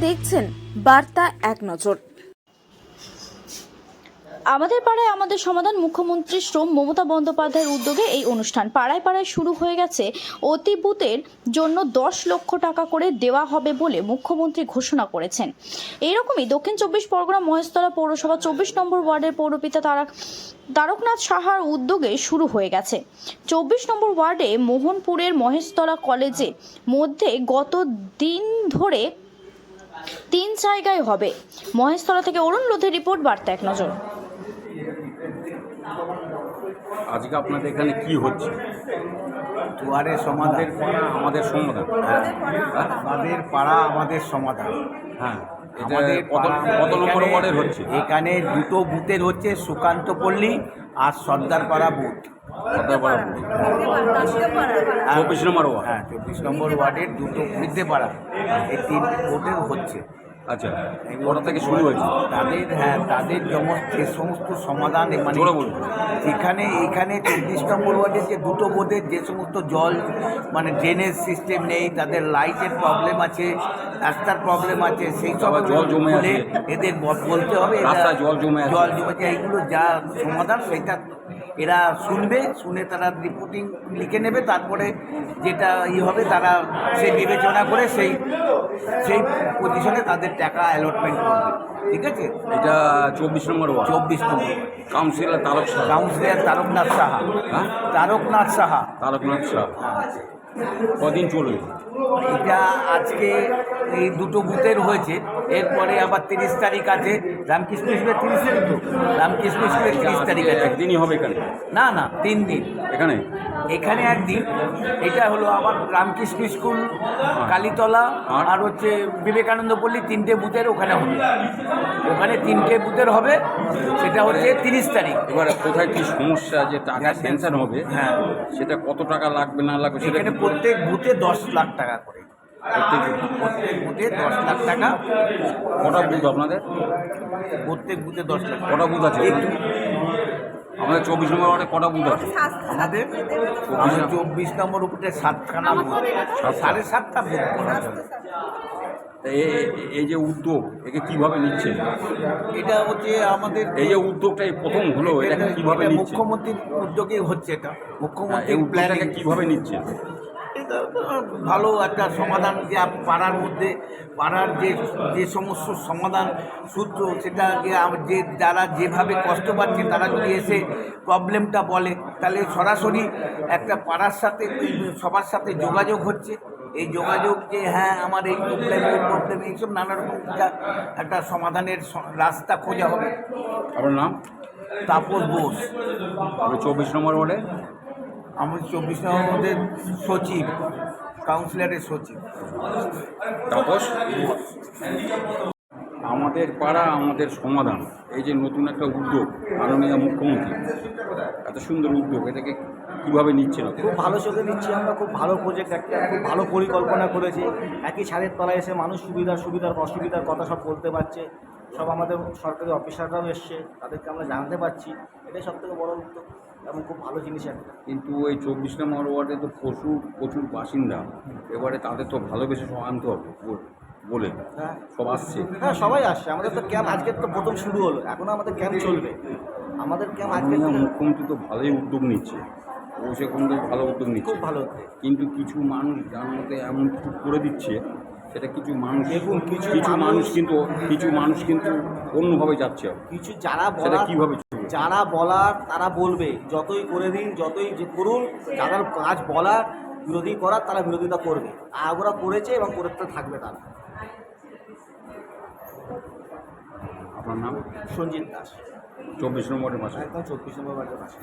দেখছেন বার্তা এক নজর। আমাদের পাড়ায় আমাদের সমাধান মুখ্যমন্ত্রী শ্রম মমতা বন্দ্যোপাধ্যায়ের উদ্যোগে এই অনুষ্ঠান পাড়ায় পাড়ায় শুরু হয়ে গেছে। অতি বুথের জন্য 10 লক্ষ টাকা করে দেওয়া হবে বলে মুখ্যমন্ত্রী ঘোষণা করেছেন। এইরকমই দক্ষিণ 24 পরগনা মহেশতলা পৌরসভা 24 নম্বর ওয়ার্ডের পৌরপিতা তারকনাথ সাহার উদ্যোগে শুরু হয়ে গেছে। 24 নম্বর ওয়ার্ডে মোহনপুরের মহেশতলা কলেজে মধ্যে গত দিন ধরে 3 জায়গায় হবে। মহেশতলা থেকে অরুণ লোধের রিপোর্ট, বার্তা এক নজর। আজকে আপনাদের এখানে কি হচ্ছে? দুয়ারে সমাধান, আমাদের সমাধান। আমাদের পাড়া আমাদের সমাধান। হ্যাঁ, এটা আমাদের কত নম্বর ওয়ার্ডের হচ্ছে? এখানে দুটো বুথের হচ্ছে, সুকান্ত পল্লী আর সর্দারপাড়া বুথ। সর্দারপাড়া 24 নম্বর ওয়ার্ড। হ্যাঁ, 24 নম্বর ওয়ার্ডের দুটো বৃদ্ধেপাড়া, এই 3 ভোটের হচ্ছে। আচ্ছা, ওটা থেকে শুরু হয়েছে তাদের যে সমস্ত সমাধান মানে এখানে 24 নম্বর ওয়ার্ডের যে দুটো বোর্ডের যে সমস্ত জল মানে ড্রেনেজ সিস্টেম নেই, তাদের লাইটের প্রবলেম আছে, রাস্তার প্রবলেম আছে, সেই সব জল জমে আছে, এদের বলতে হবে রাস্তায় জল জমেছে, এইগুলো যা সমাধান সেটা এরা শুনে তারা রিপোর্টিং লিখে নেবে। তারপরে যেটা হবে তারা সেই বিবেচনা করে সেই পজিশনে তাদের টাকা অ্যালটমেন্ট করবে। ঠিক আছে, এটা 24 নম্বর ওয়ার্ড। 24 নম্বর কাউন্সিলর তারকনাথ সাহা। হ্যাঁ, তারকনাথ সাহা। কদিন চলবে এটা? আজকে এই দুটো বুথের হয়েছে, এরপরে আবার 30 তারিখ আছে। রামকৃষ্ণ স্কুলের 30 তারিখ তো, রামকৃষ্ণ স্কুলের 30 তারিখ আছে। একদিনই হবে এখানে? না 3 দিন। এখানে একদিন। এটা হলো আমার রামকৃষ্ণ স্কুল, কালীতলা আর হচ্ছে বিবেকানন্দ পল্লী, 3টে বুথের ওখানে হবে। ওখানে 3টে বুথের হবে, সেটা হচ্ছে 30 তারিখ। এবার কোথায় কি সমস্যা যে টাকা স্যাংশন হবে? হ্যাঁ, সেটা কত টাকা লাগবে না লাগবে সেটা এখানে প্রত্যেক বুথে 10 লাখ টাকা করে। প্রত্যেক বুথে 10 লাখ টাকা। কটা বুথ আপনাদের? প্রত্যেক বুথে 10 লাখ। কটা বুথ আছে আমাদের? 24 নম্বর ওয়ার্ডে কটা বুথ আছে আমাদের? 24 নম্বর উপরে 7খানা বুথ, 7.5টা বুথ। এই যে উদ্যোগ, একে কিভাবে নিচ্ছে? এটা হচ্ছে আমাদের এই যে উদ্যোগটা এই প্রথম হলো, এটাকে কিভাবে নিচ্ছে? মুখ্যমন্ত্রীর উদ্যোগে হচ্ছে এটা। এই উদ্যোগটাকে কিভাবে নিচ্ছে? ভালো একটা সমাধান, যে পাড়ার মধ্যে পাড়ার যে সমস্ত সমাধান সূত্র, সেটা যে যারা যেভাবে কষ্ট পাচ্ছে তারা যদি এসে প্রবলেমটা বলে, তাহলে সরাসরি একটা পাড়ার সাথে সবার সাথে যোগাযোগ হচ্ছে। এই যোগাযোগ যে হ্যাঁ আমার এই প্রবলেম এইসব নানা রকম একটা সমাধানের রাস্তা খোঁজা হবে। আপনার নাম? তাপস বোস। আমি 24 নম্বর ওয়ার্ডে, আমি 24 নম্বরের সচিব, কাউন্সিলরের সচিব তাপস। আমাদের পাড়া আমাদের সমাধান, এই যে নতুন একটা উদ্যোগ মাননীয় মুখ্যমন্ত্রী, এত সুন্দর উদ্যোগ, এটাকে কীভাবে নিচ্ছেন? খুব ভালো চোখে নিচ্ছি আমরা। খুব ভালো প্রজেক্ট, একটা খুব ভালো পরিকল্পনা করেছে। একই ছাদের তলায় এসে মানুষ সুবিধার অসুবিধার কথা সব বলতে পারছে। সব আমাদের সরকারি অফিসাররাও এসছে, তাদেরকে আমরা জানতে পারছি। এটাই সবথেকে বড় উদ্যোগ এবং খুব ভালো জিনিস একটা। কিন্তু এই 24 নম্বর ওয়ার্ডে তো প্রচুর বাসিন্দা, এবারে তাদের তো ভালোবেসে সব আনতে হবে বলে সব আসছে। হ্যাঁ, সবাই আসছে। আমাদের তো ক্যাম্প আজকে তো প্রথম শুরু হলো, এখনও আমাদের ক্যাম্প চলবে। আমাদের ক্যাম্প আজকে মুখ্যমন্ত্রী তো ভালোই উদ্যোগ নিচ্ছে, অভিষেক বন্দ্যোপাধ্যায় ভালো উদ্যোগ নিচ্ছে, খুব ভালো উদ্যোগ। কিন্তু কিছু মানুষ যার মধ্যে এমন কিছু করে দিচ্ছে, সেটা কিছু মানুষ দেখুন, কিছু মানুষ কিন্তু অন্যভাবে যাচ্ছে। কিছু যারা বলার তারা বলবে, যতই করে দিন, যতই করুন, যাদের কাজ বলার বিরোধী করার তারা বিরোধিতা করবে। আর ওরা করেছে এবং করতে থাকবে তারা। আপনার নাম? সঞ্জিত দাস, 24 নম্বরের পাশে। একদম 24 নম্বর ওয়ার্ডের পাশে।